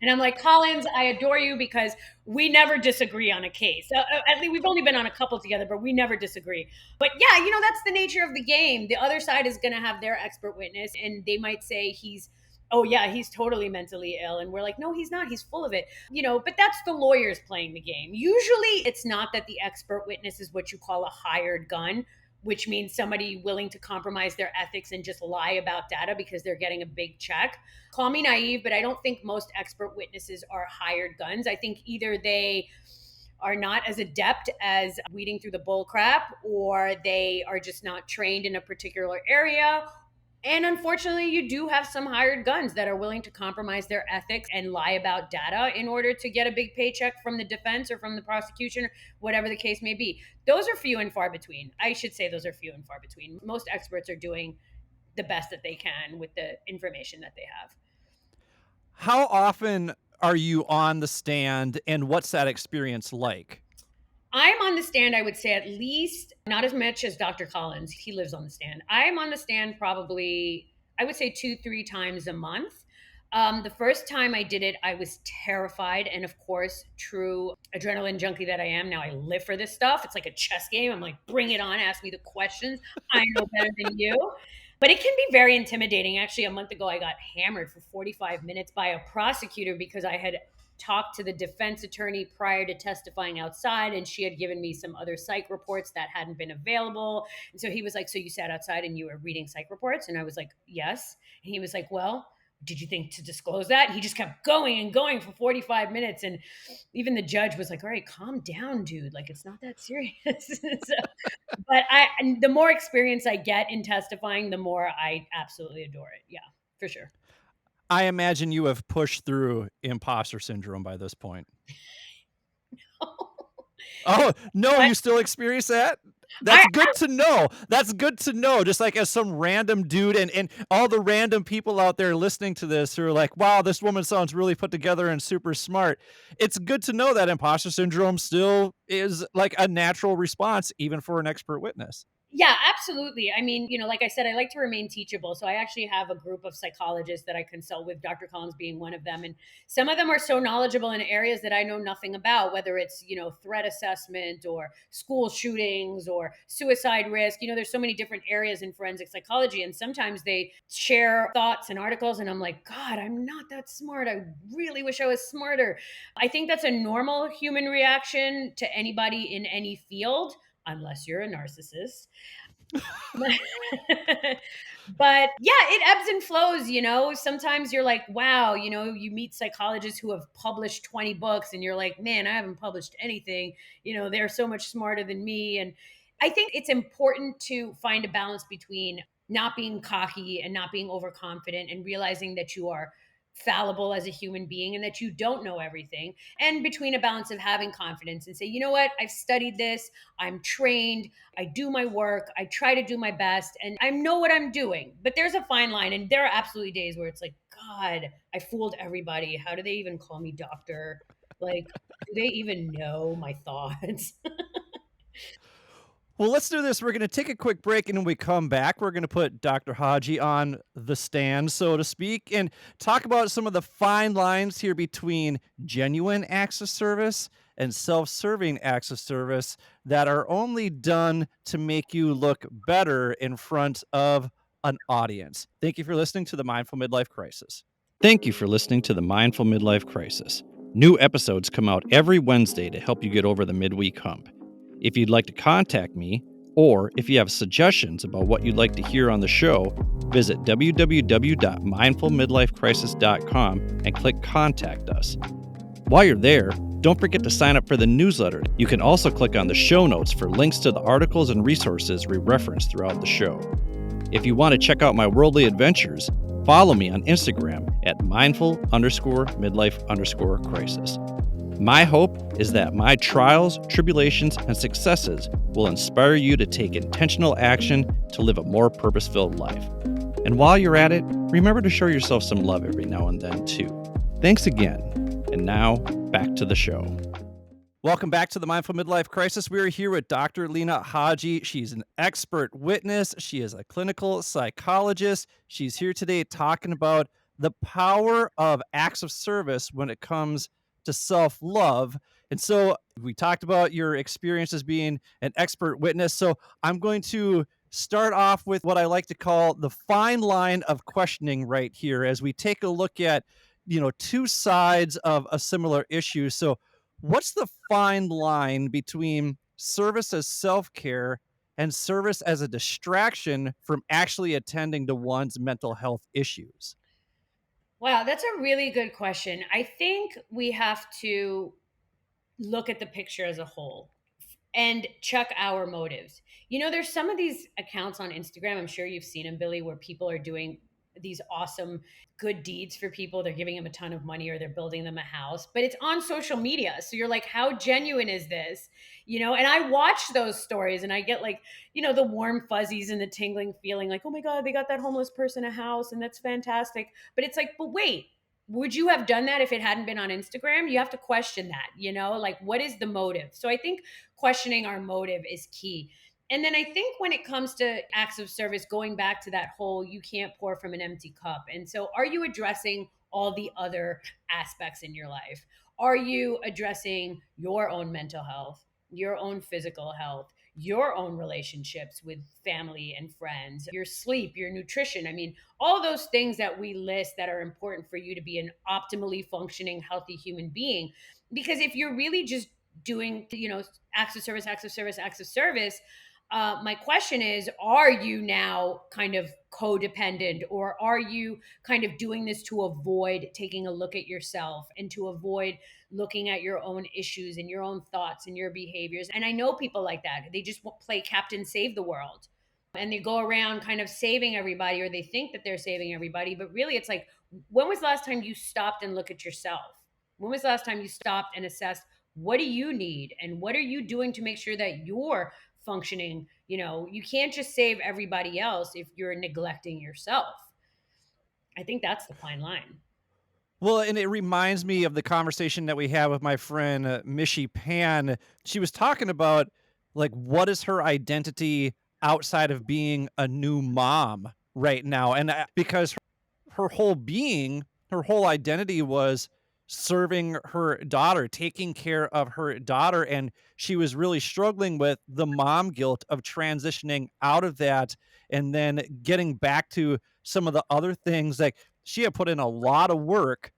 And I'm like, Collins, I adore you because we never disagree on a case. At least we've only been on a couple together, but we never disagree. But yeah, that's the nature of the game. The other side is going to have their expert witness, and they might say oh yeah, he's totally mentally ill. And we're like, no, he's not. He's full of it. But that's the lawyers playing the game. Usually it's not that the expert witness is what you call a hired gun, which means somebody willing to compromise their ethics and just lie about data because they're getting a big check. Call me naive, but I don't think most expert witnesses are hired guns. I think either they are not as adept as weeding through the bull crap, or they are just not trained in a particular area, And unfortunately, you do have some hired guns that are willing to compromise their ethics and lie about data in order to get a big paycheck from the defense or from the prosecution, or whatever the case may be. Those are few and far between. I should say those are few and far between. Most experts are doing the best that they can with the information that they have. How often are you on the stand, and what's that experience like? I'm on the stand, I would say at least not as much as Dr. Collins. He lives on the stand. I'm on the stand probably, I would say 2, 3 times a month. The first time I did it, I was terrified. And of course, true adrenaline junkie that I am, now I live for this stuff. It's like a chess game. I'm like, bring it on, ask me the questions. I know better than you. But it can be very intimidating. Actually, a month ago, I got hammered for 45 minutes by a prosecutor because I had talked to the defense attorney prior to testifying outside, and she had given me some other psych reports that hadn't been available. And so he was like, "So you sat outside and you were reading psych reports?" And I was like, "Yes." And he was like, "Well, did you think to disclose that?" And he just kept going and going for 45 minutes. And even the judge was like, "All right, calm down, dude. Like, it's not that serious." So, but and the more experience I get in testifying, the more I absolutely adore it. Yeah, for sure. I imagine you have pushed through imposter syndrome by this point. Oh, no, I, you still experience that? I That's good to know. That's good to know. Just like as some random dude and all the random people out there listening to this who are like, wow, this woman sounds really put together and super smart. It's good to know that imposter syndrome still is like a natural response, even for an expert witness. Yeah, absolutely. I mean, like I said, I like to remain teachable. So I actually have a group of psychologists that I consult with, Dr. Collins being one of them. And some of them are so knowledgeable in areas that I know nothing about, whether it's, threat assessment or school shootings or suicide risk. There's so many different areas in forensic psychology. And sometimes they share thoughts and articles. And I'm like, God, I'm not that smart. I really wish I was smarter. I think that's a normal human reaction to anybody in any field, unless you're a narcissist. But yeah, it ebbs and flows. Sometimes you're like, wow, you meet psychologists who have published 20 books and you're like, man, I haven't published anything. They're so much smarter than me. And I think it's important to find a balance between not being cocky and not being overconfident and realizing that you are fallible as a human being and that you don't know everything, and between a balance of having confidence and say, you know what, I've studied this, I'm trained, I do my work, I try to do my best, and I know what I'm doing. But there's a fine line, and there are absolutely days where it's like, God, I fooled everybody. How do they even call me doctor? Like, do they even know my thoughts? Well, let's do this. We're going to take a quick break, and when we come back, we're going to put Dr. Haji on the stand, so to speak, and talk about some of the fine lines here between genuine acts of service and self-serving acts of service that are only done to make you look better in front of an audience. Thank you for listening to the Mindful Midlife Crisis. Thank you for listening to the Mindful Midlife Crisis. New episodes come out every Wednesday to help you get over the midweek hump. If you'd like to contact me, or if you have suggestions about what you'd like to hear on the show, visit www.mindfulmidlifecrisis.com and click Contact Us. While you're there, don't forget to sign up for the newsletter. You can also click on the show notes for links to the articles and resources we reference throughout the show. If you want to check out my worldly adventures, follow me on Instagram at mindful_midlife_crisis. My hope is that my trials, tribulations, and successes will inspire you to take intentional action to live a more purpose-filled life. And while you're at it, remember to show yourself some love every now and then, too. Thanks again. And now, back to the show. Welcome back to the Mindful Midlife Crisis. We are here with Dr. Lina Haji. She's an expert witness. She is a clinical psychologist. She's here today talking about the power of acts of service when it comes to self-love. And so we talked about your experience as being an expert witness. So I'm going to start off with what I like to call the fine line of questioning right here as we take a look at, two sides of a similar issue. So what's the fine line between service as self-care and service as a distraction from actually attending to one's mental health issues? Wow, that's a really good question. I think we have to look at the picture as a whole. and check our motives. There's some of these accounts on Instagram, I'm sure you've seen them, Billy, where people are doing these awesome good deeds for people. They're giving them a ton of money or they're building them a house, but it's on social media. So you're like, how genuine is this? And I watch those stories and I get like, the warm fuzzies and the tingling feeling like, oh my God, they got that homeless person a house and that's fantastic. But it's like, but wait, would you have done that if it hadn't been on Instagram? You have to question that, like what is the motive? So I think questioning our motive is key. And then I think when it comes to acts of service, going back to that whole you can't pour from an empty cup. And so, are you addressing all the other aspects in your life? Are you addressing your own mental health, your own physical health, your own relationships with family and friends, your sleep, your nutrition? I mean, all those things that we list that are important for you to be an optimally functioning, healthy human being. Because if you're really just doing, acts of service, acts of service, acts of service, my question is, are you now kind of codependent, or are you kind of doing this to avoid taking a look at yourself and to avoid looking at your own issues and your own thoughts and your behaviors? And I know people like that. They just play Captain Save the World and they go around kind of saving everybody, or they think that they're saving everybody. But really, it's like, when was the last time you stopped and look at yourself? When was the last time you stopped and assessed, what do you need and what are you doing to make sure that you're functioning? You can't just save everybody else if you're neglecting yourself. I think that's the fine line. Well, and it reminds me of the conversation that we had with my friend, Mishi Pan. She was talking about, like, what is her identity outside of being a new mom right now? And because her whole being, her whole identity was serving her daughter, taking care of her daughter. And she was really struggling with the mom guilt of transitioning out of that and then getting back to some of the other things. Like, she had put in a lot of work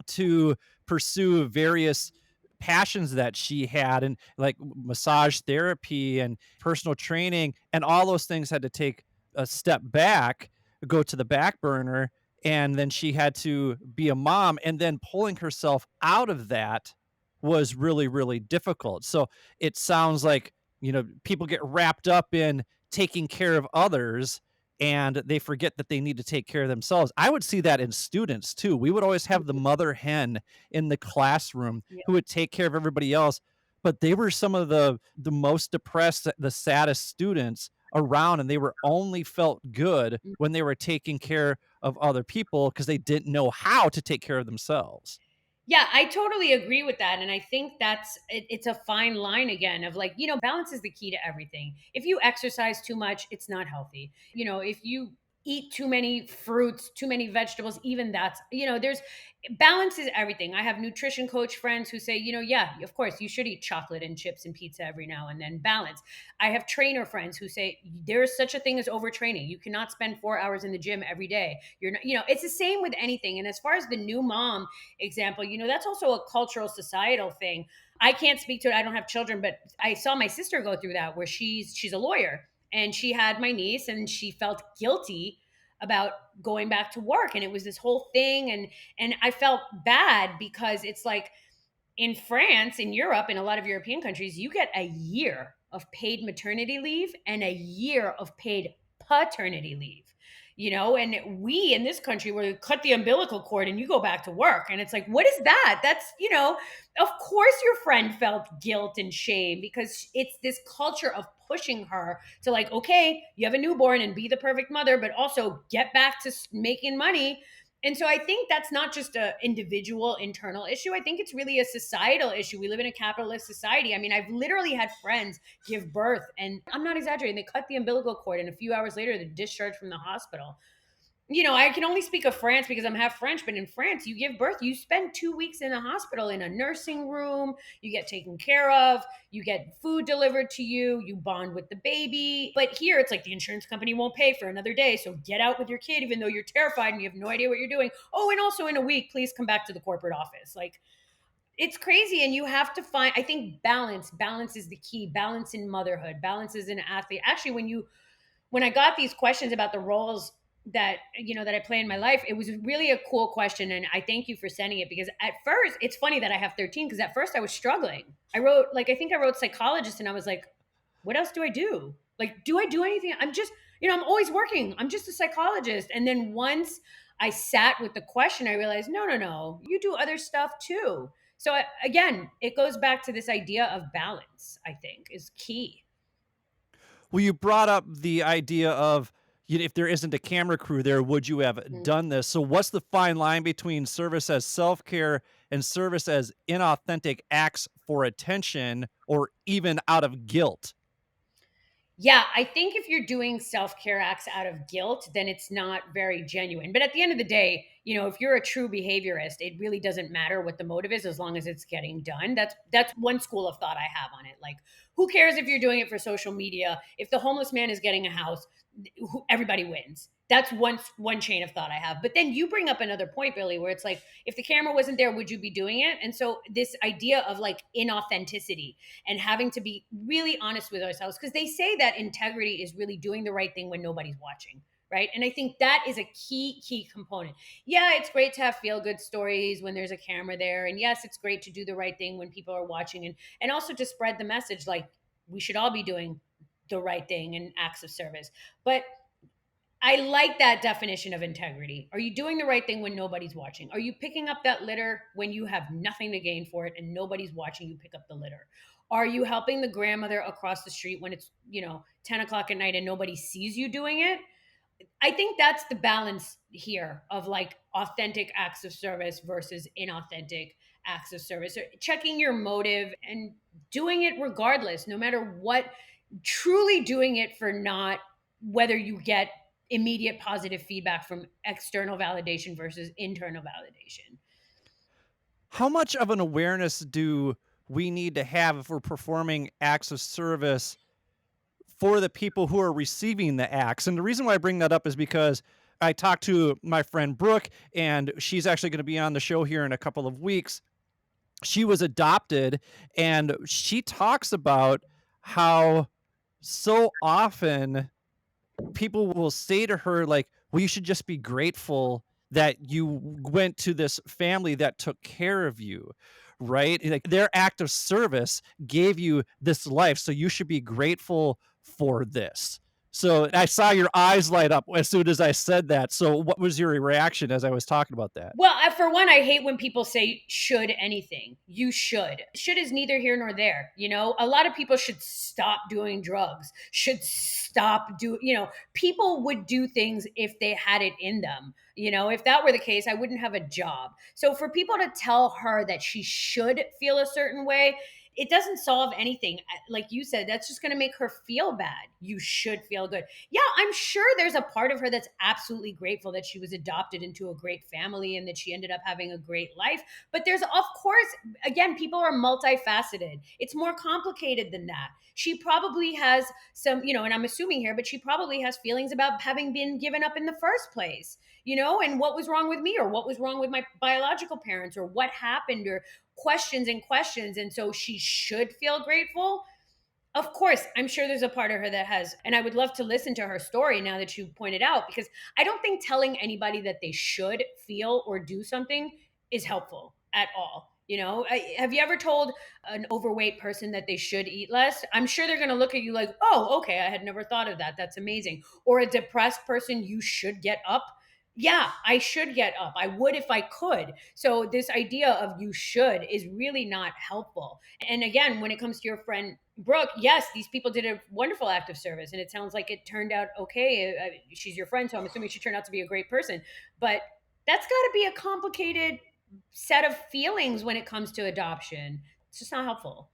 to pursue various passions that she had, and like massage therapy and personal training, and all those things had to take a step back, go to the back burner. And then she had to be a mom, and then pulling herself out of that was really, really difficult. So it sounds like, people get wrapped up in taking care of others and they forget that they need to take care of themselves. I would see that in students too. We would always have the mother hen in the classroom Yeah. who would take care of everybody else, but they were some of the most depressed, the saddest students around, and they were only felt good when they were taking care of other people because they didn't know how to take care of themselves. Yeah, I totally agree with that. And I think it's a fine line again of like, balance is the key to everything. If you exercise too much, it's not healthy. If you eat too many fruits, too many vegetables, even that's, there's balance is everything. I have nutrition coach friends who say, yeah, of course, you should eat chocolate and chips and pizza every now and then. Balance. I have trainer friends who say there is such a thing as overtraining. You cannot spend 4 hours in the gym every day. You're not, it's the same with anything. And as far as the new mom example, that's also a cultural societal thing. I can't speak to it. I don't have children, but I saw my sister go through that where she's a lawyer and she had my niece and she felt guilty about going back to work, and it was this whole thing. And I felt bad because it's like, in France, in Europe, in a lot of European countries, you get a year of paid maternity leave and a year of paid paternity leave. And we in this country, where you cut the umbilical cord and you go back to work, and it's like, what is that? That's, of course your friend felt guilt and shame because it's this culture of pushing her to like, okay, you have a newborn and be the perfect mother, but also get back to making money. And so I think that's not just a individual internal issue. I think it's really a societal issue. We live in a capitalist society. I mean, I've literally had friends give birth, and I'm not exaggerating. They cut the umbilical cord, and a few hours later, they're discharged from the hospital. I can only speak of France because I'm half French, but in France, you give birth, you spend 2 weeks in a hospital in a nursing room, you get taken care of, you get food delivered to you, you bond with the baby. But here, it's like the insurance company won't pay for another day. So get out with your kid, even though you're terrified and you have no idea what you're doing. Oh, and also in a week, please come back to the corporate office. Like, it's crazy. And you have to find, I think, balance is the key. Balance in motherhood, balance as an athlete. Actually, when I got these questions about the roles that that I play in my life. It was really a cool question, and I thank you for sending it, because at first it's funny that I have 13, because at first I was struggling. I wrote, like, I think I wrote psychologist, and I was like, what else do I do? Like, do I do anything? I'm just, I'm always working. I'm just a psychologist. And then once I sat with the question, I realized, no, no, no, you do other stuff too. So again, it goes back to this idea of balance, I think, is key. Well, you brought up the idea of, if there isn't a camera crew there, would you have Mhm. done this? So, what's the fine line between service as self care and service as inauthentic acts for attention or even out of guilt? Yeah, I think if you're doing self care acts out of guilt, then it's not very genuine. But at the end of the day, if you're a true behaviorist, it really doesn't matter what the motive is, as long as it's getting done. That's one school of thought I have on it. Like, who cares if you're doing it for social media? If the homeless man is getting a house, everybody wins. That's one chain of thought I have. But then you bring up another point, Billy, where it's like, if the camera wasn't there, would you be doing it? And so this idea of like inauthenticity and having to be really honest with ourselves, because they say that integrity is really doing the right thing when nobody's watching, right? And I think that is a key component. Yeah, it's great to have feel good stories when there's a camera there, and yes, it's great to do the right thing when people are watching, and also to spread the message, like, we should all be doing the right thing and acts of service. But I like that definition of integrity. Are you doing the right thing when nobody's watching? Are you picking up that litter when you have nothing to gain for it and nobody's watching you pick up the litter? Are you helping the grandmother across the street when it's, 10 o'clock at night and nobody sees you doing it? I think that's the balance here of like authentic acts of service versus inauthentic acts of service. So checking your motive and doing it regardless, no matter what, truly doing it for not whether you get immediate positive feedback from external validation versus internal validation. How much of an awareness do we need to have if we're performing acts of service for the people who are receiving the acts? And the reason why I bring that up is because I talked to my friend Brooke, and she's actually going to be on the show here in a couple of weeks. She was adopted, and she talks about how so often people will say to her, like, well, you should just be grateful that you went to this family that took care of you, right? Like, their act of service gave you this life, so you should be grateful for this. So I saw your eyes light up as soon as I said that. So what was your reaction as I was talking about that? Well, for one, I hate when people say should anything. You should. Should is neither here nor there. A lot of people should stop doing drugs, should stop people would do things if they had it in them. If that were the case, I wouldn't have a job. So for people to tell her that she should feel a certain way, it doesn't solve anything. Like you said, that's just going to make her feel bad. You should feel good. Yeah, I'm sure there's a part of her that's absolutely grateful that she was adopted into a great family and that she ended up having a great life. But there's, of course, again, people are multifaceted. It's more complicated than that. She probably has some, and I'm assuming here, but she probably has feelings about having been given up in the first place, and what was wrong with me, or what was wrong with my biological parents, or what happened, or questions and questions. And so she should feel grateful. Of course, I'm sure there's a part of her that has, and I would love to listen to her story now that you pointed out, because I don't think telling anybody that they should feel or do something is helpful at all. Have you ever told an overweight person that they should eat less? I'm sure they're going to look at you like, oh, okay, I had never thought of that. That's amazing. Or a depressed person, you should get up. Yeah, I should get up. I would if I could. So, this idea of you should is really not helpful. And again, when it comes to your friend Brooke, yes, these people did a wonderful act of service, and it sounds like it turned out okay. She's your friend, so I'm assuming she turned out to be a great person. But that's got to be a complicated set of feelings when it comes to adoption. It's just not helpful.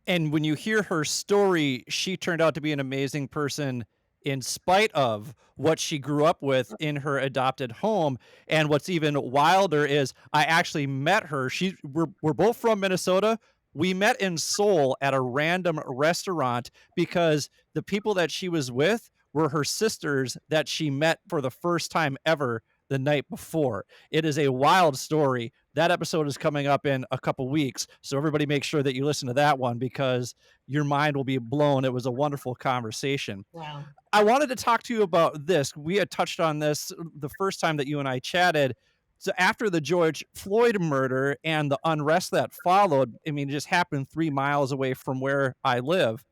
And when you hear her story, she turned out to be an amazing person in spite of what she grew up with in her adopted home. And what's even wilder is I actually met her. We're both from Minnesota. We met in Seoul at a random restaurant because the people that she was with were her sisters that she met for the first time ever the night before. It is a wild story That episode is coming up in a couple weeks. So everybody make sure that you listen to that one because your mind will be blown. It was a wonderful conversation. Wow. I wanted to talk to you about this. We had touched on this the first time that you and I chatted. So after the George Floyd murder and the unrest that followed, I mean, it just happened 3 miles away from where I live.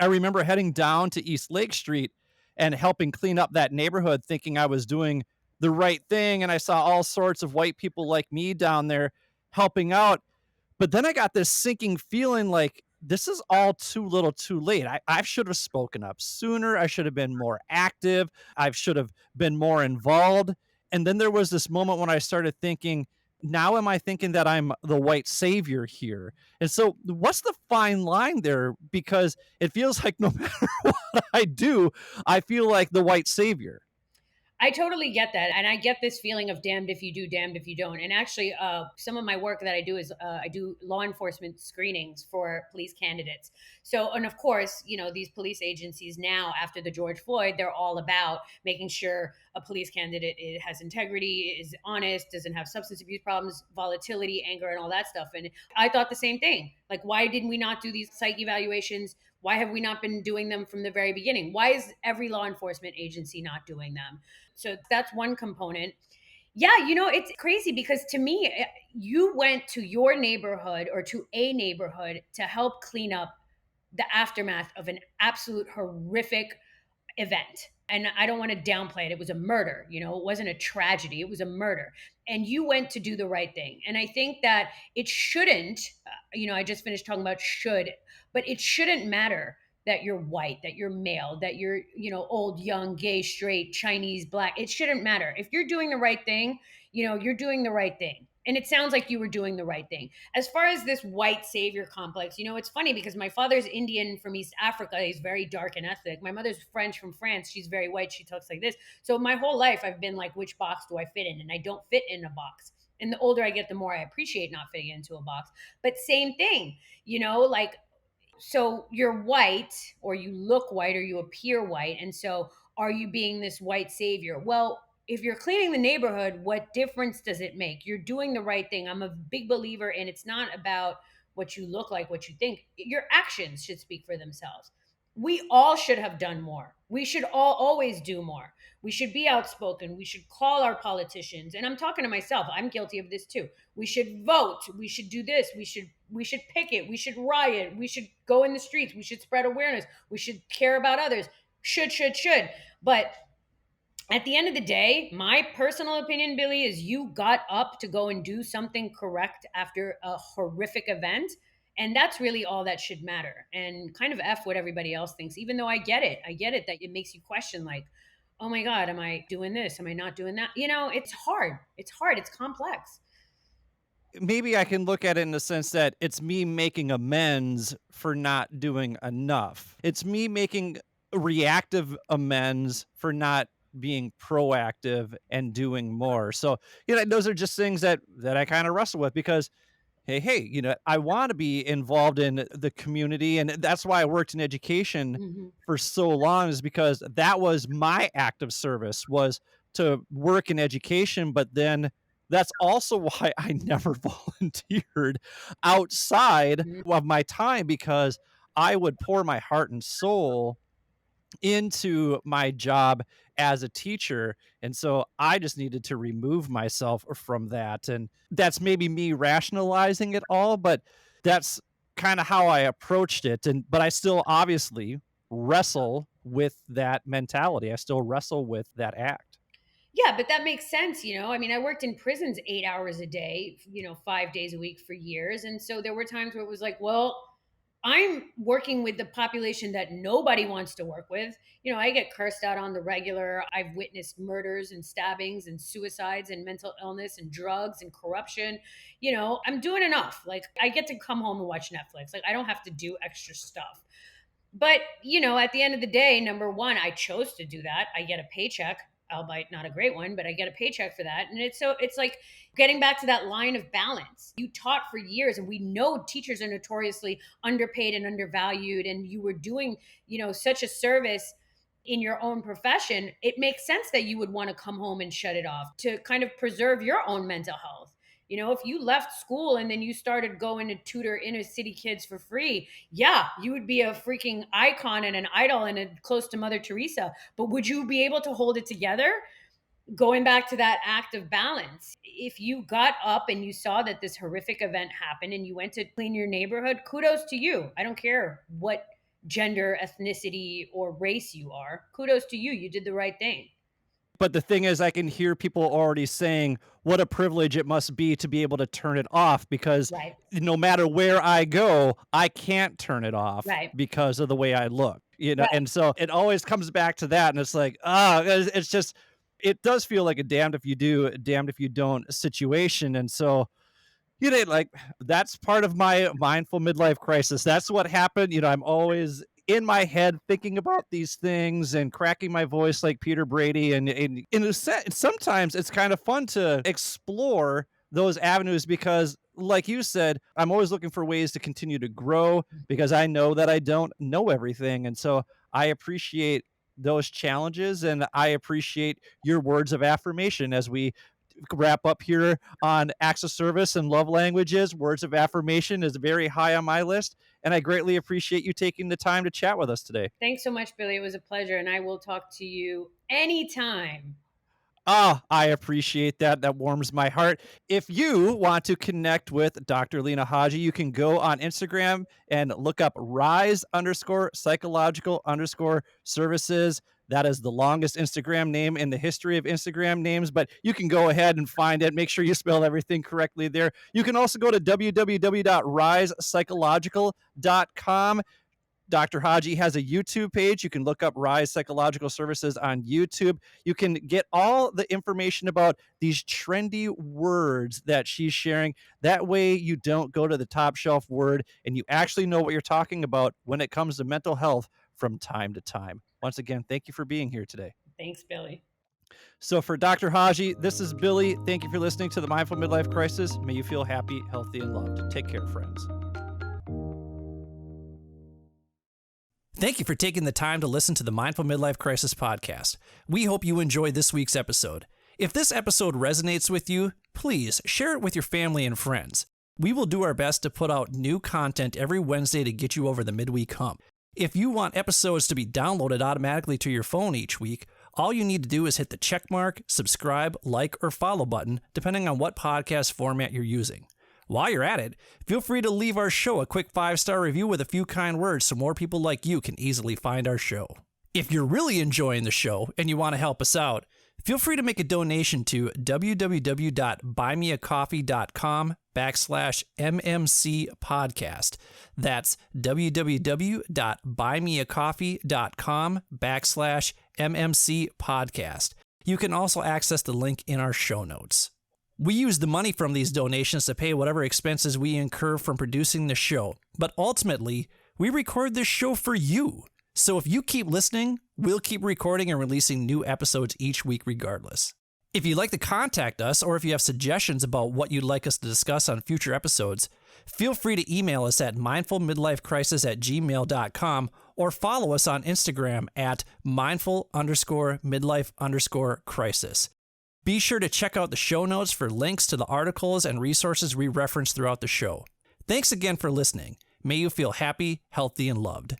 I remember heading down to East Lake Street and helping clean up that neighborhood, thinking I was doing the right thing. And I saw all sorts of white people like me down there helping out. But then I got this sinking feeling like this is all too little too late. I should have spoken up sooner. I should have been more active. I should have been more involved. And then there was this moment when I started thinking, now am I thinking that I'm the white savior here? And so what's the fine line there? Because it feels like no matter what I do, I feel like the white savior. I totally get that. And I get this feeling of damned if you do, damned if you don't. And actually, some of my work that I do is I do law enforcement screenings for police candidates. So, and of course, these police agencies now, after the George Floyd, they're all about making sure a police candidate has integrity, is honest, doesn't have substance abuse problems, volatility, anger, and all that stuff. And I thought the same thing. Like, why didn't we not do these psych evaluations? Why have we not been doing them from the very beginning? Why is every law enforcement agency not doing them? So that's one component. Yeah, it's crazy because to me, you went to your neighborhood or to a neighborhood to help clean up the aftermath of an absolute horrific event. And I don't want to downplay it. It was a murder, it wasn't a tragedy, it was a murder. And you went to do the right thing. And I think that it shouldn't, I just finished talking about should, but it shouldn't matter that you're white, that you're male, that you're, old, young, gay, straight, Chinese, black. It shouldn't matter. If you're doing the right thing, you're doing the right thing. And it sounds like you were doing the right thing. As far as this white savior complex, it's funny because my father's Indian from East Africa. He's very dark and ethnic. My mother's French from France. She's very white. She talks like this. So my whole life, I've been like, which box do I fit in? And I don't fit in a box. And the older I get, the more I appreciate not fitting into a box. But same thing, like, so you're white or you look white or you appear white. And so are you being this white savior? Well, if you're cleaning the neighborhood, what difference does it make? You're doing the right thing. I'm a big believer in it's not about what you look like, what you think. Your actions should speak for themselves. We all should have done more. We should all always do more. We should be outspoken. We should call our politicians. And I'm talking to myself. I'm guilty of this too. We should vote. We should do this. We should picket. We should riot. We should go in the streets. We should spread awareness. We should care about others. Should. But at the end of the day, my personal opinion, Billy, is you got up to go and do something correct after a horrific event. And that's really all that should matter. And kind of F what everybody else thinks, even though I get it. I get it that it makes you question, like, oh my God, am I doing this? Am I not doing that? It's hard. It's hard. It's complex. Maybe I can look at it in the sense that it's me making amends for not doing enough. It's me making reactive amends for not being proactive and doing more. So, those are just things that I kind of wrestle with because hey, I want to be involved in the community. And that's why I worked in education Mhm. for so long, is because that was my act of service, was to work in education. But then that's also why I never volunteered outside Mhm. of my time, because I would pour my heart and soul into my job as a teacher. And so I just needed to remove myself from that. And that's maybe me rationalizing it all, but that's kind of how I approached it. But I still obviously wrestle with that mentality. I still wrestle with that act. Yeah, but that makes sense. I mean, I worked in prisons 8 hours a day, 5 days a week for years. And so there were times where it was like, well, I'm working with the population that nobody wants to work with. I get cursed out on the regular. I've witnessed murders and stabbings and suicides and mental illness and drugs and corruption. I'm doing enough. Like, I get to come home and watch Netflix. Like, I don't have to do extra stuff. But, at the end of the day, number one, I chose to do that. I get a paycheck, albeit not a great one, but I get a paycheck for that. And it's like getting back to that line of balance. You taught for years, and we know teachers are notoriously underpaid and undervalued, and you were doing, such a service in your own profession. It makes sense that you would want to come home and shut it off to kind of preserve your own mental health. You know, if you left school and then you started going to tutor inner city kids for free, yeah, you would be a freaking icon and an idol and close to Mother Teresa. But would you be able to hold it together? Going back to that act of balance, if you got up and you saw that this horrific event happened and you went to clean your neighborhood, kudos to you. I don't care what gender, ethnicity, or race you are. Kudos to you. You did the right thing. But the thing is, I can hear people already saying what a privilege it must be to be able to turn it off because Right. no matter where I go, I can't turn it off Right. because of the way I look, Right. and so it always comes back to that. And it's like, it's just, it does feel like a damned if you do, damned if you don't situation. And so, like that's part of my mindful midlife crisis. That's what happened. I'm always in my head thinking about these things and cracking my voice like Peter Brady. And in a sense, sometimes it's kind of fun to explore those avenues because, like you said, I'm always looking for ways to continue to grow because I know that I don't know everything. And so I appreciate those challenges and I appreciate your words of affirmation as we wrap up here on acts of service and love languages. Words of affirmation is very high on my list, and I greatly appreciate you taking the time to chat with us today. Thanks so much, Billy. It was a pleasure. And I will talk to you anytime. I appreciate that. That warms my heart. If you want to connect with Dr. Lina Haji, you can go on Instagram and look up rise underscore psychological underscore services. That is the longest Instagram name in the history of Instagram names, but you can go ahead and find it. Make sure you spell everything correctly there. You can also go to www.risepsychological.com. Dr. Haji has a YouTube page. You can look up Rise Psychological Services on YouTube. You can get all the information about these trendy words that she's sharing. That way, you don't go to the top shelf word and you actually know what you're talking about when it comes to mental health from time to time. Once again, thank you for being here today. Thanks, Billy. So, for Dr. Haji, this is Billy. Thank you for listening to the Mindful Midlife Crisis. May you feel happy, healthy, and loved. Take care, friends. Thank you for taking the time to listen to the Mindful Midlife Crisis podcast. We hope you enjoyed this week's episode. If this episode resonates with you, please share it with your family and friends. We will do our best to put out new content every Wednesday to get you over the midweek hump. If you want episodes to be downloaded automatically to your phone each week, all you need to do is hit the checkmark, subscribe, like, or follow button, depending on what podcast format you're using. While you're at it, feel free to leave our show a quick 5-star review with a few kind words so more people like you can easily find our show. If you're really enjoying the show and you want to help us out, feel free to make a donation to www.buymeacoffee.com/MMC podcast. That's www.buymeacoffee.com/MMC podcast. You can also access the link in our show notes. We use the money from these donations to pay whatever expenses we incur from producing the show, but ultimately, we record this show for you. So if you keep listening, we'll keep recording and releasing new episodes each week regardless. If you'd like to contact us, or if you have suggestions about what you'd like us to discuss on future episodes, feel free to email us at mindfulmidlifecrisis@gmail.com or follow us on Instagram at mindful_midlife_crisis. Be sure to check out the show notes for links to the articles and resources we reference throughout the show. Thanks again for listening. May you feel happy, healthy, and loved.